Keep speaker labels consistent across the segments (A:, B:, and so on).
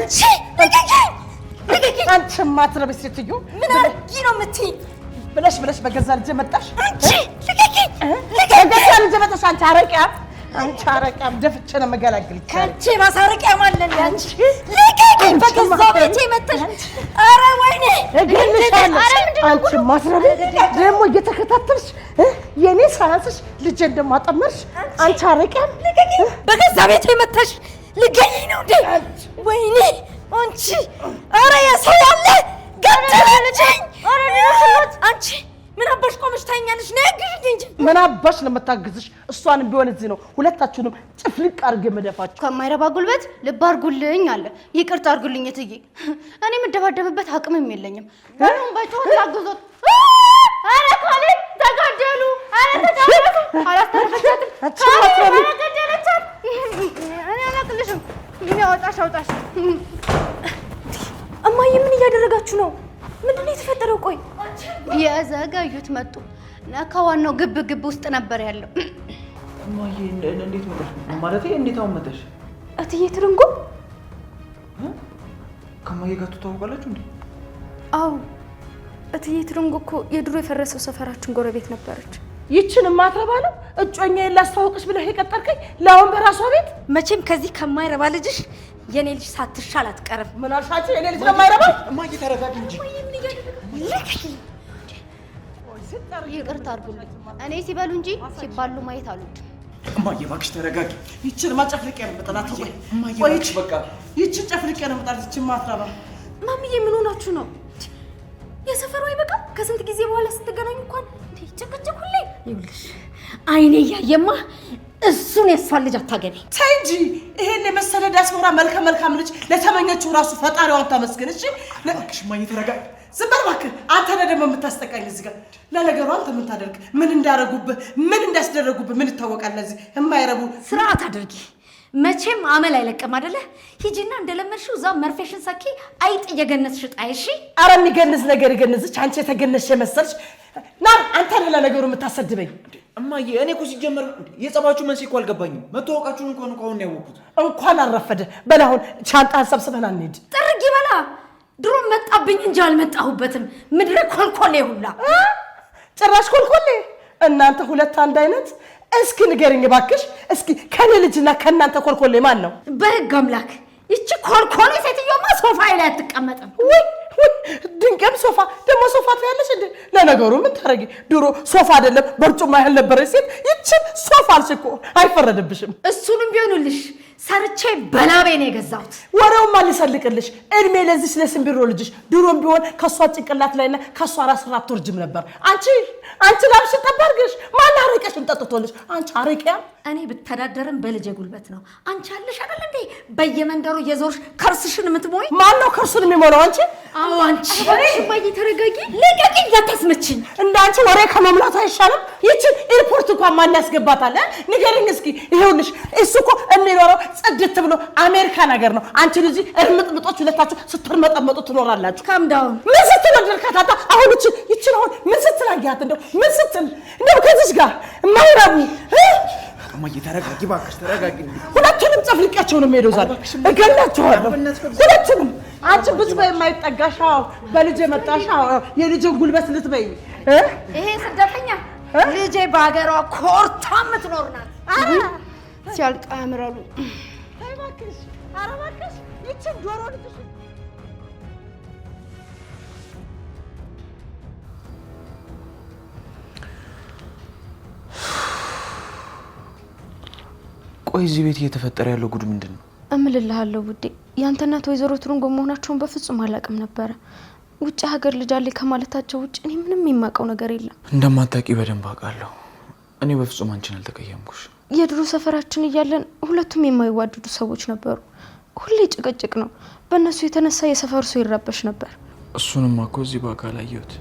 A: አንቺ አንቺ ማትረብ ሴትዮ
B: ምን አርጊ ነው የምትይኝ?
A: ብለሽ በገዛ ልጅ መጣሽ።
B: አንቺ ልቀቂኝ!
A: በገዛ ልጅ መጣሽ። አንቺ አረቂያም ደፍቼ ነው የምገላግልሽ።
B: ከአንቺ ማሳረቂያ ማለን አንቺ ልቀቂኝ! በገዛ ቤቴ መጣሽ። ኧረ ወይኔ
A: እገልሻለሁ። አንቺ ማትረብ ደግሞ እየተከታተልሽ የኔ ሳያንስሽ ልጅ እንደማጠመርሽ አንቺ አረቂያም
B: ልቀቂኝ! በገዛ ቤቴ መጣሽ። ልገይኝ ነው እንዴ? ወይኔ አንቺ! ኧረ የሰው ያለ ገደለችኝ! ኧረ ልጅ አንቺ ምን አባሽ ቆመሽ ታኛለሽ? ነይ ግዢኝ እንጂ
A: ምን አባሽ ነው የምታግዝሽ? እሷንም ቢሆን እዚህ ነው ሁለታችሁንም ጭፍልቅ አድርጌ መደፋችሁ።
C: ከማይረባ ጉልበት ልብ አድርጉልኝ አለ። ይቅርታ አድርጉልኝ እትዬ፣ እኔ የምደባደብበት አቅምም የለኝም። ሁሉም በጮት ያግዞት። ኧረ ካሌብ ተጋደሉ! ኧረ ተጋደሉ! አላስተረፈቻትም። ካሌብ ገደለቻት። እኔ አላቅልሽም። ምን አውጣሽ?
B: እማዬ ምን እያደረጋችሁ ነው? ምንድነው የተፈጠረው? ቆይ
C: የዘገዩት መጡ። ነካ ዋናው ግብ ውስጥ ነበር ያለው።
D: እማዬ እንዴት መጣሽ? ማለቴ እንዴት አሁን መጣሽ?
B: እትዬ ትርንጎ
D: ከማዬ ጋር ትተዋወቃላችሁ እንዴ?
B: አዎ እትዬ ትርንጎ እኮ የድሮ የፈረሰው ሰፈራችን ጎረቤት ነበረች።
A: ይችን ማትረባ ነው እጮኛዬን ላስተዋውቅሽ ብለህ የቀጠርከኝ ለአሁን በራሷ ቤት።
B: መቼም ከዚህ ከማይረባ ልጅሽ የኔ ልጅ ሳትሻል አትቀርም።
A: ምን አልሻችሁ? የኔ ልጅ ለማይረባ
D: እማዬ ተረጋጊ እንጂ።
C: ይቅርታ አድርጉልኝ። እኔ ሲበሉ እንጂ ሲባሉ ማየት አልወድም።
D: እማዬ እባክሽ ተረጋጊ።
A: ይችን ማጨፍልቄ ነው የምጥላት።
D: እማዬ እባክሽ በቃ
A: ይችን ጨፍልቄ ነው የምጥላት። ይችን ማትረባ
B: ማምዬ ምን ሆናችሁ ነው? የሰፈሩ አይበቃም? ከስንት ጊዜ በኋላ ስትገናኙ እንኳን ጭቅጭቅ ሁሌ። ይኸውልሽ አይኔ እያየማ እሱን የሷን ልጅ አታገቢ።
A: ተይ እንጂ ይሄን የመሰለ ዲያስፖራ መልካም ልጅ ለተመኘችው ራሱ ፈጣሪዋን ታመስገን። እሺ
D: እባክሽ እማዬ ተረጋጊ።
A: ዝም በል እባክህ። አንተ ነህ ደግሞ የምታስጠቃኝ እዚህ ጋር። ለነገሩ አንተ ምን ታደርግ? ምን እንዳረጉብህ ምን እንዳስደረጉብህ ምን ይታወቃል? ለዚህ የማይረቡ
B: ስርዓት አድርጊ። መቼም አመል አይለቅም አይደለ? ሂጂና እንደለመድሽው እዛው መርፌሽን ሰኪ አይጥ እየገነዝሽ ጣይ። እሺ
A: ኧረ የሚገንዝ ነገር ይገንዝሽ። አንቺ የተገነዝሽ የመሰልሽ ና። አንተ ነህ ለነገሩ የምታሰድበኝ።
D: እማዬ እኔ እኮ ሲጀመር የጸባችሁ መንስኤ እኮ አልገባኝም። መተዋወቃችሁን እንኳን አሁን ያወኩት።
A: እንኳን አረፈደ። በል አሁን ሻንጣህን ሰብስበን እንሂድ።
B: ጥርግ ይበላ። ድሮ መጣብኝ እንጂ አልመጣሁበትም። ምድረ ኮልኮሌ ሁላ
A: ጭራሽ ኮልኮሌ። እናንተ ሁለት አንድ አይነት። እስኪ ንገርኝ እባክሽ። እስኪ ከኔ ልጅና ከእናንተ ኮልኮሌ ማን ነው?
B: በህግ አምላክ ይቺ ኮልኮሌ ሴትዮማ ሶፋ ላይ አትቀመጥም።
A: ወይ ድንቅም ሶፋ ደግሞ ሶፋ ትያለሽ እንዴ? ለነገሩ ምን ታረጊ? ድሮ ሶፋ አይደለም በርጩማ ያህል ነበረች ሴት። ይችን ሶፋ አልሽ እኮ አይፈረድብሽም።
B: እሱንም ቢሆንልሽ ሰርቼ በላቤ ነው የገዛሁት።
A: ወሬውማ ሊሰልቅልሽ እድሜ ለዚህ ለስንቢሮ ልጅሽ። ድሮም ቢሆን ከሷ ጭንቅላት ላይና ከሷ ራስ አትወርጅም ነበር። አንቺ ላብሽን ጠባርገሽ ማን አረቀሽን ጠጥቶልሽ? አንቺ አረቂያ። እኔ
B: ብተዳደርም በልጄ ጉልበት ነው። አንቺ አለሽ አይደል እንዴ በየመንደሩ የዞርሽ ከርስሽን የምትሞይ።
A: ማን ነው ከርሱን የሚሞላው? አንቺ።
B: አዎ አንቺ። እማዬ ተረጋጊ። ልቀቂኝ፣ እንዳታስመችኝ።
A: እንዳንቺ ወሬ ከመሙላት አይሻልም? ይችን ኤርፖርት እንኳን ማን ያስገባታል? ንገሪኝ እስኪ። ይሄውልሽ እሱ እኮ የሚኖረው ጽድት ብሎ አሜሪካን ሀገር ነው። አንቺ ልጅ እርምጥምጦች ሁለታችሁ ስትርመጠመጡ ትኖራላችሁ።
B: ካምዳውን
A: ምን ስትል ወደድካታ? አሁን ይችን አሁን ምን ስትል አያት? ምን ስትል እንደው ከዚህ ጋር የማይረቡ
D: እማዬ ተረጋጊ እባክሽ ተረጋጊ።
A: ሁለቱንም ጨፍልቄያቸው ነው የምሄደው ዛሬ። እገላቸዋለሁ ሁለቱንም። አንቺ ብትበይ የማይጠጋሽ በልጄ መጣሽ። የልጄን ጉልበት ልትበይ።
B: ይሄ ስደተኛ ልጄ በሀገሯ ኮርታ የምትኖር ናት።
C: ሲያልቅ ያምራሉ።
A: እባክሽ ኧረ እባክሽ ይችን ጆሮ ልጅሽ
D: ቆይ እዚህ ቤት እየተፈጠረ ያለው ጉድ ምንድን ነው?
E: እምልልሃለሁ ውዴ፣ ያንተ እናት ወይዘሮ ትርንጎ መሆናቸውን በፍጹም አላውቅም ነበረ። ውጭ ሀገር ልጅ አለኝ ከማለታቸው ውጭ እኔ ምንም የማውቀው ነገር የለም።
D: እንደማታውቂ በደንብ አውቃለሁ። እኔ በፍጹም አንቺን አልተቀየምኩሽ።
E: የድሮ ሰፈራችን እያለን ሁለቱም የማይዋደዱ ሰዎች ነበሩ። ሁሌ ጭቅጭቅ ነው። በእነሱ የተነሳ የሰፈሩ ሰው ይረበሽ ነበር።
D: እሱንማ እኮ እዚህ በአካል አየሁት።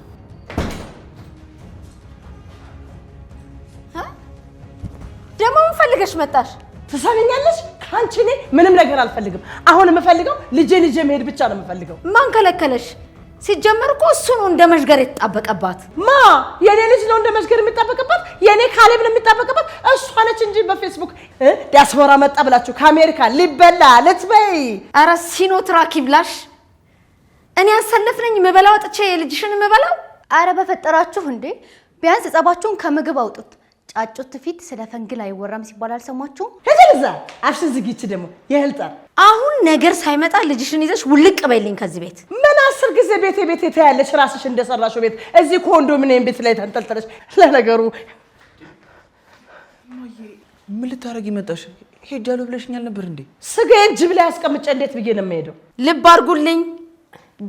B: ደግሞ ምን ፈልገሽ መጣሽ?
A: ትሰሚኛለሽ? ከአንቺ እኔ ምንም ነገር አልፈልግም። አሁን የምፈልገው ልጄ መሄድ ብቻ ነው የምፈልገው።
B: ማን ከለከለሽ? ሲጀመር እኮ እሱ ነው እንደ መሽገር የተጣበቀባት።
A: ማ የኔ ልጅ ነው እንደ መሽገር የሚጣበቅባት? የኔ ካሌብ ነው የሚጣበቅባት? እሷ ነች እንጂ በፌስቡክ ዲያስፖራ መጣ ብላችሁ ከአሜሪካ ሊበላ ልትበይ።
B: ኧረ ሲኖትራክ ይብላሽ። እኔ አሰለፍ ነኝ የምበላው አጥቼ የልጅሽን የምበላው?
C: ኧረ በፈጠራችሁ እንዴ! ቢያንስ ጸባችሁን ከምግብ አውጡት። ጫጩት ፊት ስለ ፈንግል አይወራም ሲባል አልሰማችሁም?
A: ሄደዛ አፍሽን ዝጊች ደግሞ የህልጣር
B: አሁን ነገር ሳይመጣ ልጅሽን ይዘሽ ውልቅ በይልኝ ከዚህ ቤት።
A: ምን 10 ጊዜ ቤቴ ታያለሽ ራስሽ እንደሰራሽው ቤት እዚህ ኮንዶሚኒየም ቤት ላይ ተንጠልጥለሽ። ለነገሩ
D: ምን ልታረጊ መጣሽ? ሄጃለሁ ብለሽኛል ነበር እንዴ?
A: ስጋዬን ጅብ ላይ አስቀምጬ እንዴት ብዬ ነው የምሄደው?
B: ልብ አድርጉልኝ፣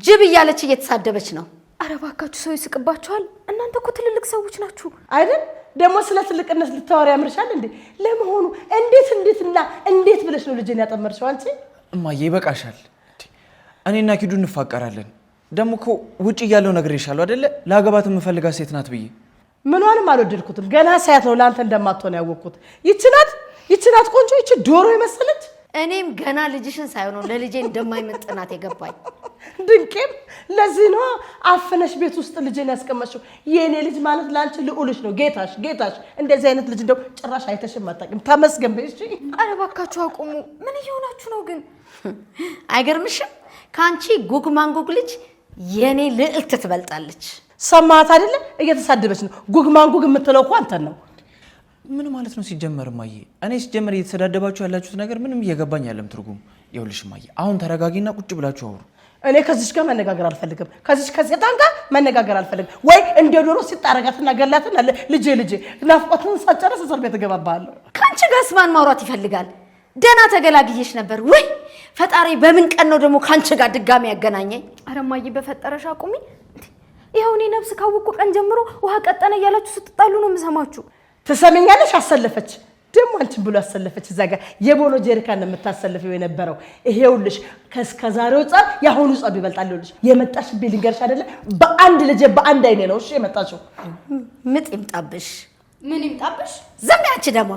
B: ጅብ እያለች እየተሳደበች ነው።
E: ኧረ እባካችሁ ሰው ይስቅባችኋል። እናንተ እኮ ትልልቅ ሰዎች ናችሁ
A: አይደል? ደግሞ ስለ ትልቅነት ልታወሪ ያምርሻል እንዴ? ለመሆኑ እንዴት ብለሽ ነው ልጅን ያጠመርሽው አንቺ?
D: እማዬ ይበቃሻል። እኔና ኪዱ እንፋቀራለን። ደግሞ እኮ ውጭ እያለው ነግሬሻለሁ አይደለ? ላገባት የምፈልጋት ሴት ናት ብዬ።
A: ምኗንም አልወደድኩትም። ገና ሳያት ነው ለአንተ እንደማትሆን ያወቅኩት። ይቺ ናት ቆንጆ፣ ይቺ ዶሮ የመሰለች።
B: እኔም ገና ልጅሽን ሳይሆን ለልጄ እንደማይመጥናት የገባኝ።
A: ድንቄም ለዚህ ነው አፈነሽ ቤት ውስጥ ልጅን ያስቀመጥሽው። የኔ ልጅ ማለት ላንቺ ልዑልሽ ነው፣ ጌታሽ። እንደዚህ አይነት ልጅ እንደው ጭራሽ አይተሽም አታውቂም። ተመስገን በይ። እሺ
E: ኧረ እባካችሁ አቁሙ። ምን እየሆናችሁ ነው ግን?
B: አይገርምሽም? ከአንቺ ጉግ ማንጉግ ልጅ የኔ ልዕልት ትበልጣለች።
A: ሰማት አይደለ? እየተሳደበች ነው። ጉግ ማንጉግ የምትለው እኮ አንተን ነው።
D: ምን ማለት ነው ሲጀመር? እማዬ እኔ ሲጀመር እየተሰዳደባችሁ ያላችሁት ነገር ምንም እየገባኝ አይደለም ትርጉም። ይኸውልሽ እማዬ አሁን ተረጋጊና ቁጭ ብላችሁ አውሩ።
A: እኔ ከዚች ጋር መነጋገር አልፈልግም። ከሴጣን ጋር መነጋገር አልፈልግም። ወይ እንደ ዶሮ ሲጣረጋትና ገላትና ልጄ ናፍቆትን ሳጨረስ እስር ቤት እገባባለሁ።
B: ከአንቺ ጋርስ ማን ማውራት ይፈልጋል? ደህና ተገላግዬሽ ነበር ወይ ፈጣሪ። በምን ቀን ነው ደግሞ ከአንቺ ጋር ድጋሚ ያገናኘኝ?
E: ኧረ እማዬ በፈጠረሽ አቁሚ። ይኸው እኔ ነፍስ ካወቅኩ ቀን ጀምሮ ውሃ ቀጠነ እያላችሁ ስትጣሉ ነው የምሰማችሁ።
A: ትሰሚኛለሽ? አሰለፈች ደግሞ አንቺን ብሎ አሰለፈች። እዛ ጋር የቦሎ ጀሪካን የምታሰልፈው የነበረው ይሄውልሽ። ከዛሬው ጸብ ያሁኑ ጸብ ይበልጣል። ይኸውልሽ የመጣሽብኝ ልንገርሽ አይደለ? በአንድ አይኔ ነው እሺ የመጣሽው።
B: ምጥ ይምጣብሽ።
C: ምን ይምጣብሽ?
B: ዝም ያቺ ደግሞ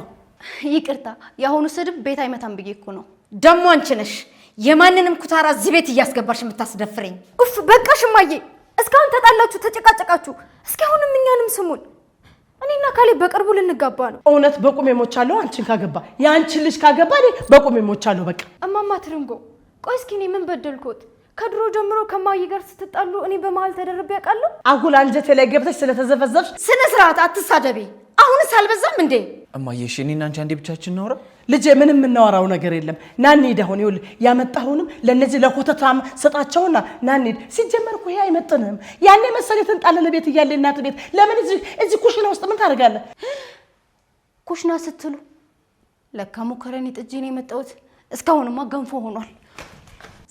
C: ይቅርታ፣ የአሁኑ ስድብ ቤት አይመታም ብዬ እኮ ነው።
B: ደግሞ አንቺ ነሽ የማንንም ኩታራ እዚህ ቤት እያስገባሽ የምታስደፍረኝ።
E: ኡፍ በቃሽ እማዬ። እስካሁን ተጣላችሁ፣ ተጨቃጨቃችሁ። እስኪ አሁንም እኛንም ስሙን። እኔና ካሌብ በቅርቡ ልንጋባ ነው።
A: እውነት በቁሜ ሞቻለሁ። አንቺን ካገባ የአንቺን ልጅ ካገባ እኔ በቁሜ ሞቻለሁ። በቃ
E: እማማ ትርንጎ፣ ቆይ እስኪ እኔ ምን በደልኩት? ከድሮ ጀምሮ ከማዬ ጋር ስትጣሉ እኔ በመሀል ተደርቤ ያውቃለሁ?
A: አጉል አንጀቴ ላይ ገብተሽ ስለተዘፈዘፍሽ
B: ስነ ስርዓት አትሳደቢ። አሁንስ አልበዛም እንዴ?
D: እማዬ እሺ እኔና አንቺ አንዴ ብቻችን እናውራ።
A: ልጄ ምንም የምናወራው ነገር የለም። ና እንሂድ አሁን። ይኸውልህ ያመጣሁንም ለነዚህ ለኮተታም ሰጣቸውና ና እንሂድ። ሲጀመር እኮ ይሄ አይመጥንም። ያኔ መሰለኝ የተንጣለለ ቤት እያለ እናት ቤት ለምን እዚህ ኩሽና ውስጥ ምን ታደርጋለህ?
C: ኩሽና ስትሉ ለካ ሙከረኒ ጥጄ ነው የመጣሁት። እስካሁንማ ገንፎ ሆኗል።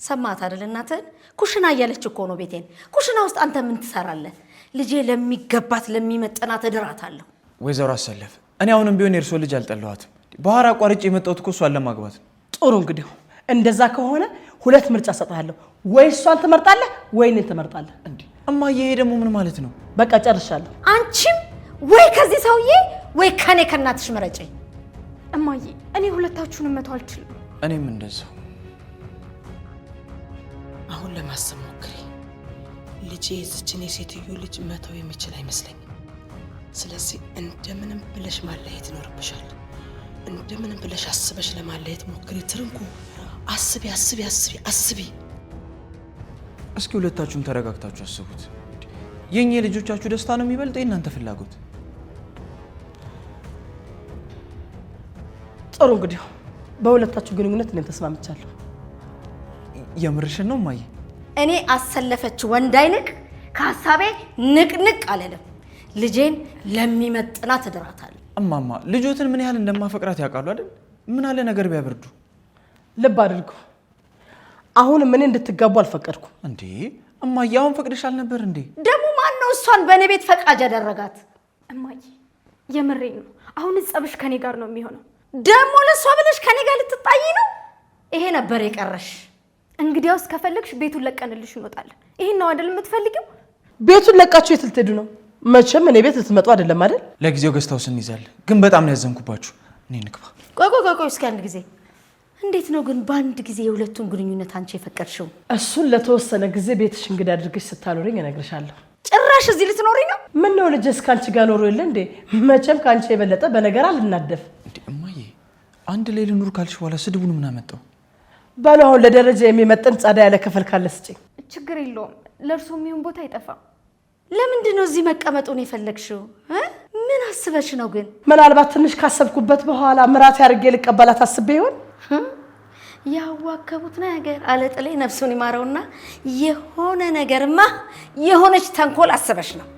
B: ሰማት አይደል እናትህን? ኩሽና እያለች እኮ ነው ቤቴን። ኩሽና ውስጥ አንተ ምን ትሰራለህ? ልጄ ለሚገባት ለሚመጥናት እድራታለሁ።
D: ወይዘሮ አሰለፍ እኔ አሁንም ቢሆን የእርሶ ልጅ አልጠላኋትም። ባህር አቋርጬ የመጣሁት እኮ እሷን ለማግባት ነው።
A: ጥሩ እንግዲህ እንደዛ ከሆነ ሁለት ምርጫ ሰጥሃለሁ። ወይ እሷን ትመርጣለህ ወይ እኔን ትመርጣለህ።
D: እንዴ እማዬ ይሄ ደግሞ ምን ማለት ነው?
A: በቃ ጨርሻለሁ።
B: አንቺም ወይ ከዚህ ሰውዬ ወይ ከኔ ከእናትሽ ምረጪ።
E: እማዬ እኔ ሁለታችሁንም መተው አልችልም።
D: እኔም እንደዛው።
A: አሁን ለማሰብ ሞክሪ። ልጄ የዚችን የሴትዮ ልጅ መተው የሚችል አይመስለኝም። ስለዚህ እንደምንም ብለሽ ማለየት ይኖርብሻል። እንደምንም ብለሽ አስበሽ ለማለየት ሞክሪ። ትርንኩ አስቢ።
D: እስኪ ሁለታችሁም ተረጋግታችሁ አስቡት። የኛ የልጆቻችሁ ደስታ ነው የሚበልጠው የእናንተ ፍላጎት?
A: ጥሩ እንግዲህ በሁለታችሁ ግንኙነት እኔም ተስማምቻለሁ።
D: የምርሽን ነው እማዬ?
B: እኔ አሰለፈች ወንድ አይንቅ ከሀሳቤ ንቅንቅ አለለም። ልጄን ለሚመጥናት እድራታለሁ።
D: እማማ ልጆትን ምን ያህል እንደማፈቅራት ያውቃሉ አይደል? ምን አለ ነገር ቢያበርዱ።
A: ልብ አድርጉ። አሁን ምን እንድትጋቡ አልፈቀድኩም።
D: እንዴ እማዬ አሁን ፈቅደሻል ነበር እንዴ?
B: ደግሞ ማን ነው እሷን በእኔ ቤት ፈቃጅ ያደረጋት?
E: እማዬ የምሬን ነው። አሁን ጸብሽ ከኔ ጋር ነው የሚሆነው።
B: ደግሞ ለሷ ብለሽ ከኔ ጋር ልትጣይ ነው? ይሄ ነበር የቀረሽ።
E: እንግዲያውስ ከፈለግሽ ቤቱን ለቀንልሽ እንወጣለን። ይሄን ነው አይደል የምትፈልጊው?
A: ቤቱን ለቃችሁ የት ልትሄዱ ነው? መቼም እኔ ቤት ልትመጡ አይደለም አይደል?
D: ለጊዜው ገዝታው እንይዛለን፣ ግን በጣም ነው ያዘንኩባችሁ። እኔ ንግባ።
B: ቆይ እስኪ አንድ ጊዜ እንዴት ነው ግን በአንድ ጊዜ የሁለቱን ግንኙነት አንቺ የፈቀድሽው?
A: እሱን ለተወሰነ ጊዜ ቤትሽ እንግዳ አድርገሽ ስታኖሪኝ እነግርሻለሁ።
B: ጭራሽ እዚህ ልትኖሪ ነው?
A: ምን ነው ልጅስ ካንቺ ጋር ኖሮ የለ እንዴ? መቼም ካንቺ የበለጠ በነገር አልናደፍ።
D: እንዴ እማዬ አንድ ላይ ልኑር ካልሽ በኋላ ስድቡን ምን አመጣው?
A: ባሉ አሁን ለደረጃ የሚመጥን ጻዳ ያለ ክፍል ካለ ስጪኝ።
E: ችግር የለውም ለእርሶ የሚሆን ቦታ አይጠፋም።
B: ለምንድን ነው እዚህ መቀመጡን የፈለግሽው? ምን አስበሽ ነው ግን?
A: ምናልባት ትንሽ ካሰብኩበት በኋላ ምራት ያርጌ ልቀበላት አስቤ ይሆን?
B: ያዋከቡት ነገር አለጥሌ ነፍሱን ይማረውና የሆነ ነገርማ የሆነች ተንኮል አስበሽ ነው።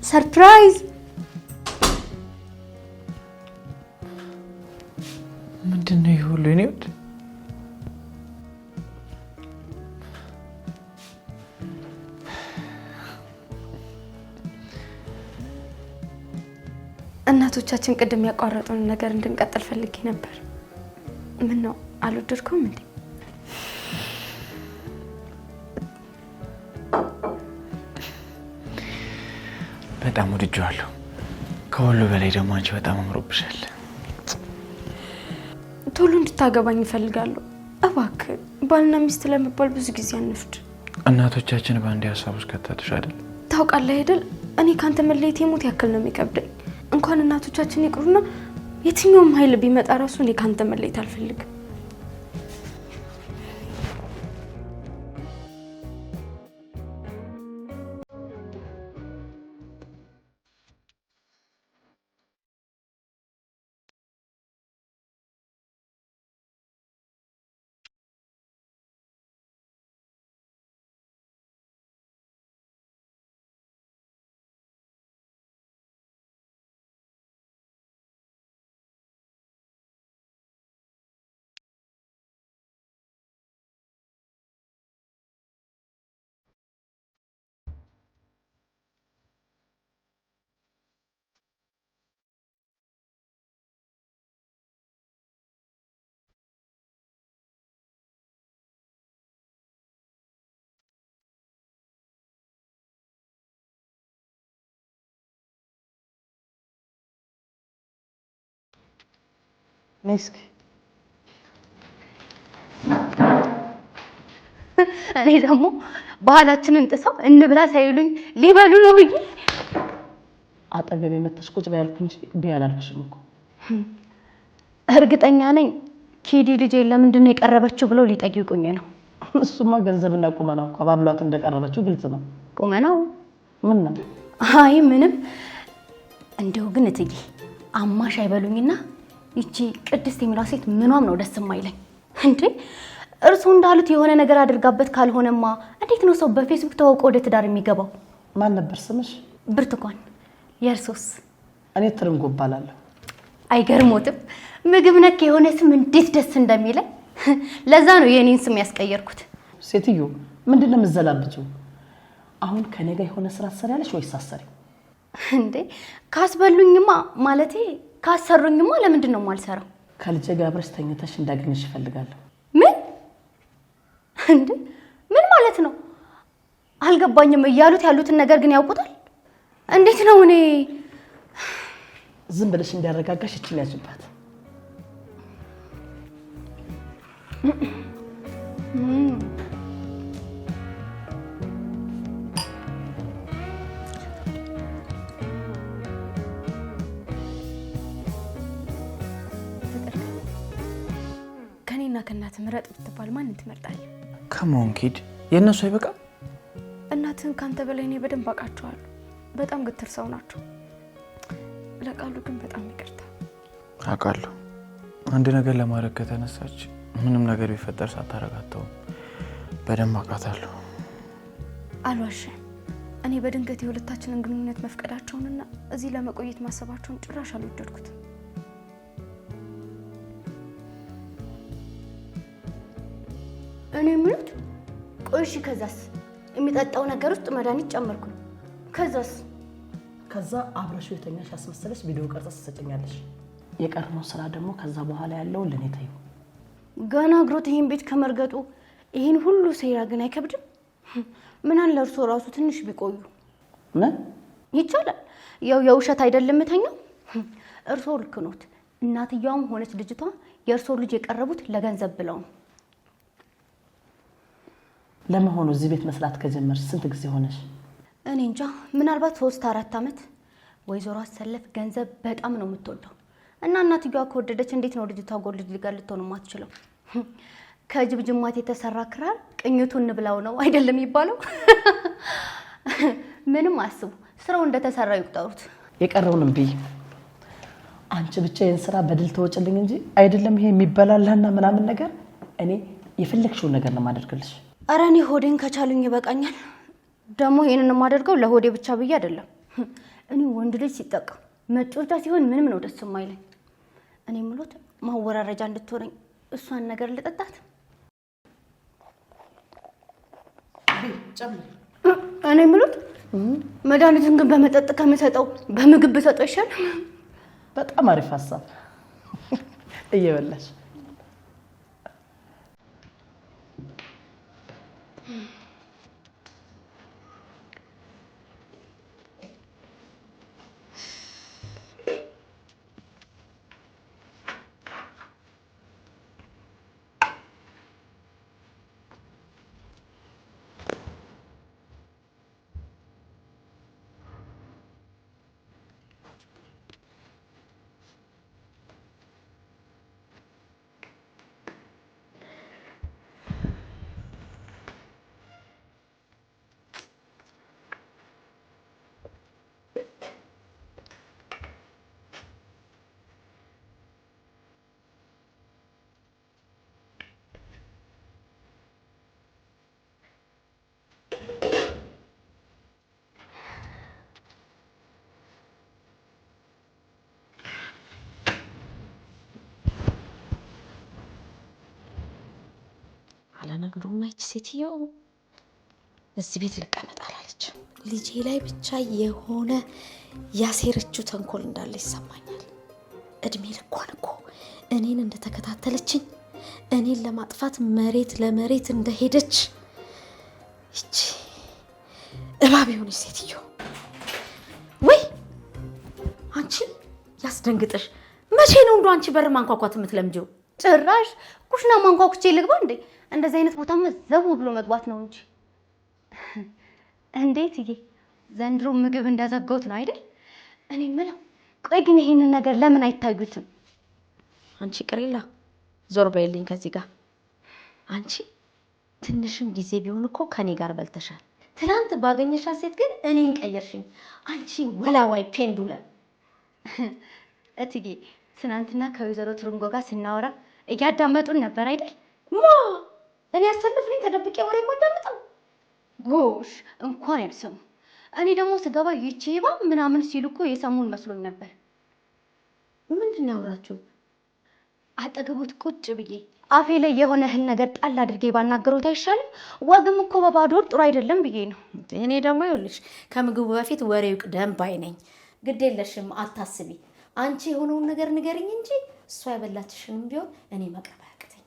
E: ሰርፕራይዝ!
D: ምንድነው ይሄ ሁሉ? እኔ
E: እናቶቻችን ቅድም ያቋረጡን ነገር እንድንቀጥል ፈልጌ ነበር። ምን ነው አልወደድኩም እንዴ?
D: በጣም ወድጄዋለሁ። ከሁሉ በላይ ደግሞ አንቺ በጣም አምሮብሻል።
E: ቶሎ እንድታገባኝ እፈልጋለሁ። እባክህ ባልና ሚስት ለመባል ብዙ ጊዜ አንፍድ።
D: እናቶቻችን በአንድ ሀሳብ ውስጥ ከተቱሽ አይደል?
E: ታውቃለህ አይደል? እኔ ካንተ መለየት የሞት ያክል ነው የሚከብደኝ። እንኳን እናቶቻችን ይቅሩና የትኛውም ኃይል ቢመጣ ራሱ እኔ ካንተ መለየት አልፈልግም።
A: ነስኪ
C: እኔ ደግሞ ባህላችንን ጥሰው እንብላ ሳይሉኝ ሊበሉ ነው ብዬ
A: አጠገቤ መተሽ ቁጭ በያልኩ እንጂ ቢያላልኩሽም እኮ።
C: እርግጠኛ ነኝ ኪዲ ልጄ ለምንድን ነው የቀረበችው ብለው ሊጠይቁኝ ነው።
A: እሱማ ገንዘብና ቁመናው እኮ ባብሏት እንደቀረበችው ግልጽ ነው።
C: ቁመናው
A: ምን ነው?
C: አይ ምንም። እንደው ግን እትዬ አማሽ አይበሉኝና ይቺ ቅድስት የሚለው ሴት ምኗም ነው ደስ የማይለኝ እንዴ? እርሱ እንዳሉት የሆነ ነገር አድርጋበት ካልሆነማ እንዴት ነው ሰው በፌስቡክ ተዋውቆ ወደ ትዳር የሚገባው?
A: ማን ነበር ስምሽ?
C: ብርቱካን። የእርሶስ?
A: እኔ ትርንጎ እባላለሁ።
C: አይገርሞትም? ምግብ ነክ የሆነ ስም እንዴት ደስ እንደሚለኝ። ለዛ ነው የኔን ስም ያስቀየርኩት።
A: ሴትዮ ምንድነው የምትዘላብጂው? አሁን ከኔ ጋር የሆነ ስራ ትሰሪያለሽ ወይስ አሰሪ?
C: እንዴ ካስበሉኝማ ማለቴ ካሰሩኝማ ለምንድን ነው የማልሰራው?
A: ከልጄ ጋር አብረሽ ተኝተሽ እንዳገኘሽ እፈልጋለሁ።
C: ምን እንዴ? ምን ማለት ነው? አልገባኝም። እያሉት ያሉትን ነገር ግን ያውቁታል። እንዴት ነው? እኔ
A: ዝም ብለሽ እንዲያረጋጋሽ እቺን ያዝባት።
E: ከኔና ከእናት ምረጥ ብትባል ማንን ትመርጣለህ?
D: ከመሆን ኪድ የእነሱ አይበቃ?
E: እናትህን ካንተ በላይ እኔ በደንብ አውቃቸዋለሁ። በጣም ግትር ሰው ናቸው። ለቃሉ ግን በጣም ይቅርታ።
D: አውቃለሁ። አንድ ነገር ለማድረግ ከተነሳች ምንም ነገር ቢፈጠር ሳታረጋተው በደንብ አውቃታለሁ።
E: አልዋሽም። እኔ በድንገት የሁለታችንን ግንኙነት መፍቀዳቸውንና እዚህ ለመቆየት ማሰባቸውን ጭራሽ አልወደድኩትም።
C: እኔ ምንት ቆይሽ? ከዛስ የሚጠጣው ነገር ውስጥ መድኃኒት ጨመርኩ። ከዛስ
A: ከዛ አብረሽ የተኛሽ አስመሰለሽ ቪዲዮ ቀርጸሽ ትሰጪኛለሽ። የቀረው ስራ ደግሞ ከዛ በኋላ ያለው ለኔ ታዩ።
C: ገና እግሮት ይሄን ቤት ከመርገጡ ይሄን ሁሉ ሴራ ግን አይከብድም? ምን አለ እርሶ ራሱ ትንሽ ቢቆዩ?
A: ምን
C: ይቻላል? ያው የውሸት አይደለም ተኛው። እርሶ ልክ ኖት። እናትየዋም ሆነች ልጅቷ የእርሶ ልጅ የቀረቡት ለገንዘብ ብለው ነው።
A: ለመሆኑ እዚህ ቤት መስራት ከጀመርሽ ስንት ጊዜ ሆነሽ?
C: እኔ እንጃ፣ ምናልባት 3-4 አመት። ወይዘሮ አሰለፍ ገንዘብ በጣም ነው የምትወደው እና እናትየዋ ከወደደች እንዴት ነው ልጅቷ ጎል ልጅ ጋር ልትሆን የማትችለው? ከጅብ ጅማት የተሰራ ክራር ቅኝቱን ብላው ነው አይደለም የሚባለው? ምንም አስቡ፣ ስራው እንደተሰራ ይቁጠሩት።
A: የቀረውንም ብይ አንቺ ብቻ ይሄን ስራ በድል ተወጭልኝ እንጂ አይደለም ይሄ የሚበላላና ምናምን ነገር እኔ የፈለግሽውን ነገር ነው ማደርግልሽ።
C: ኧረ እኔ ሆዴን ከቻሉኝ ይበቃኛል። ደግሞ ይሄንን የማደርገው ለሆዴ ብቻ ብዬ አይደለም። እኔ ወንድ ልጅ ሲጠቀም መጮታ ሲሆን ምንም ነው ደስ የማይለኝ። እኔ ምሎት ማወራረጃ እንድትሆነኝ እሷን ነገር ልጠጣት። እኔ ምሎት መድኃኒቱን ግን በመጠጥ ከምሰጠው በምግብ ብሰጠው ይሻል።
A: በጣም አሪፍ ሀሳብ። እየበላሽ
B: አለነግሩ ማይች ሴትዮ እዚህ ቤት ልቀመጥ አላለች። ልጄ ላይ ብቻ የሆነ ያሴረችው ተንኮል እንዳለ ይሰማኛል። እድሜ ልኳን እኮ እኔን እንደተከታተለችኝ እኔን ለማጥፋት መሬት ለመሬት እንደሄደች እቺ እባብ የሆነች ሴትዮ። ወይ አንቺ ያስደንግጥሽ። መቼ ነው እንዶ አንቺ በር ማንኳኳት የምትለምጂው?
C: ጭራሽ ኩሽና ማንኳኩቼ ልግባ እንዴ? እንደዚህ አይነት ቦታ ዘው ብሎ መግባት ነው እንጂ። እንዴት ይሄ ዘንድሮ ምግብ እንዳዘጋሁት ነው አይደል? እኔ ምለው ቆይ ግን ይሄንን ነገር ለምን አይታዩትም?
B: አንቺ ቅሪላ ዞር በይልኝ ከዚህ ጋር። አንቺ ትንሽም ጊዜ ቢሆን እኮ ከኔ ጋር በልተሻል። ትናንት ባገኘሻት ሴት ግን እኔን ቀየርሽኝ። አንቺ ወላዋይ ፔንዱለም።
C: እትዬ ትናንትና ከወይዘሮ ትሩንጎ ጋር ስናወራ እያዳመጡን ነበር አይደል?
B: ማ እኔ አሰልፍኝ ተደብቄ ወሬ ማዳመጣው?
C: ጎሽ እንኳን ያልሰሙ። እኔ ደግሞ ስገባ ይቺባ ምናምን ሲሉ እኮ የሰሙን መስሎኝ ነበር።
B: ምንድን ነው ያወራችሁ?
C: አጠገቡት ቁጭ ብዬ አፌ ላይ የሆነ እህል ነገር ጣል አድርጌ ባናገሩት አይሻልም? ወግም እኮ በባዶ ጥሩ አይደለም ብዬ ነው።
B: እኔ ደግሞ ይኸውልሽ ከምግቡ በፊት ወሬው ቅደም ባይ ነኝ። ግድ የለሽም አታስቢ። አንቺ የሆነውን ነገር ንገሪኝ እንጂ እሷ ያበላችሽንም ቢሆን እኔ መቅረብ አያቅተኝ።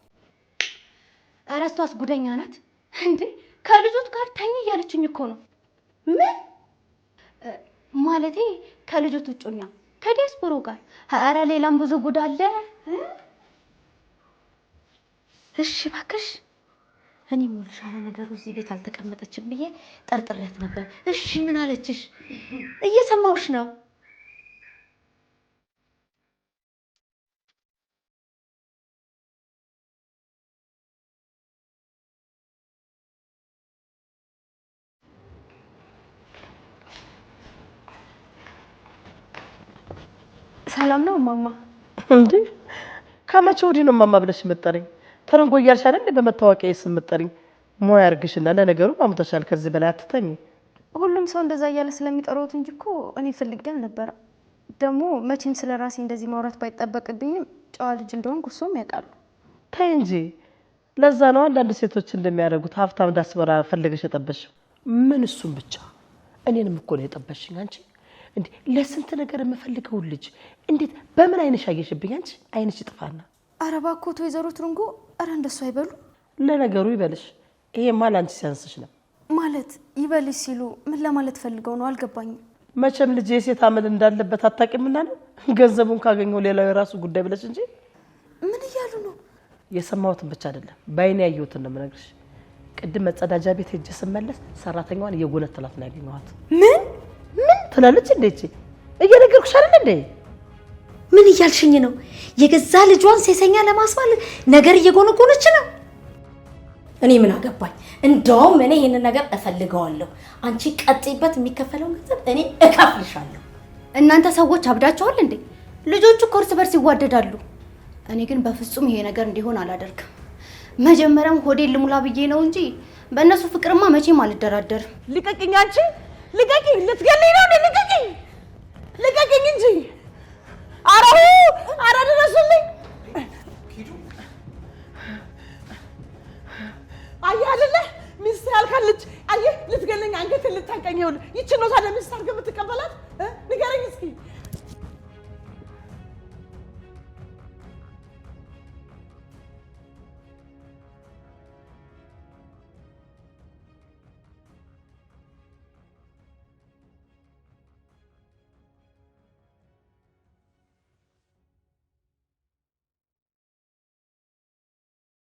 C: ኧረ እሷስ ጉደኛ ናት እንዴ! ከልጆት ጋር ተኝ እያለችኝ እኮ ነው።
B: ምን
C: ማለቴ ከልጆት ውጭኛ ከዲያስፖሮ ጋር። ኧረ ሌላም ብዙ ጉድ አለ።
B: እሺ እባክሽ። እኔ ሙልሻለ ነገሩ እዚህ ቤት አልተቀመጠችም ብዬ ጠርጥሬያት ነበር። እሺ ምን አለችሽ? እየሰማሁሽ ነው።
C: ሰላም ነው ማማ?
A: እንዴ ከመቼ ወዲህ ነው ማማ ብለሽ የምትጠሪኝ? ተረንጎ እያልሽ አይደል በመታወቂያ ስም የምትጠሪኝ? ሞያ ያርግሽና ለነገሩ ማምተሻል። ከዚህ በላይ አትተኝ።
C: ሁሉም ሰው እንደዛ እያለ ስለሚጠሩት እንጂ እኮ እኔ ፈልጌ አልነበረ። ደግሞ መቼም ስለራሴ እንደዚህ ማውራት ባይጠበቅብኝም ጨዋ ልጅ እንደሆንኩ እሱም ያውቃሉ።
A: ተይ እንጂ። ለዛ ነው አንዳንድ ሴቶች እንደሚያደርጉት ሀብታም ዳስበራ ፈልገሽ የጠበሽው። ምን እሱም ብቻ እኔንም እኮ ነው የጠበሽኝ አንቺ። እንዴ ለስንት ነገር የምፈልገው ልጅ እንዴት በምን አይነሽ አየሽብኝ አንቺ አይንሽ ጥፋና
E: ኧረ እባክዎት ወይዘሮ ትርንጎ ኧረ እንደሱ አይበሉ
A: ለነገሩ ይበልሽ ይሄ ማላንቺ ሲያንስሽ ነው
E: ማለት ይበልሽ ሲሉ ምን ለማለት ፈልገው ነው አልገባኝም
A: መቼም ልጅ የሴት አመል እንዳለበት አታውቂምና ነው ገንዘቡን ካገኘው ሌላው የራሱ ጉዳይ ብለሽ እንጂ
E: ምን ይያሉ ነው
A: የሰማሁትን ብቻ አይደለም ባይኔ ያየሁትን ነው የምነግርሽ ቅድም መጸዳጃ ቤት ሄጄ ስመለስ ሰራተኛዋን እየጎነተላት ነው ያገኘኋት ምን ትላለች እንዴ እየነገርኩሽ አይደል እንዴ
B: ምን እያልሽኝ ነው የገዛ ልጇን ሴሰኛ ለማስባል ነገር እየጎነጎነች ነው እኔ ምን አገባኝ እንደውም እኔ ይሄንን ነገር እፈልገዋለሁ አንቺ ቀጥይበት የሚከፈለው ገንዘብ እኔ እከፍልሻለሁ
C: እናንተ ሰዎች አብዳቸዋል እንዴ ልጆቹ ኮርስ በርስ ይዋደዳሉ እኔ ግን በፍጹም ይሄ ነገር እንዲሆን አላደርግም መጀመሪያም ሆዴን ልሙላ ብዬ ነው እንጂ በእነሱ ፍቅርማ መቼም አልደራደርም
A: ልቀቂኝ አንቺ ልቀቂኝ ልትገለኝ ነው ልቀቂኝ እንጂ አረ ድረሱልኝ አየህ አይደለ ሚስት ያልካለች አየህ ልትገለኝ አንገት ልታቀኝ ይኸውልህ ይቺ ነው ታዲያ ሚስት አድርገህ የምትቀበላት ንገረኝ እስኪ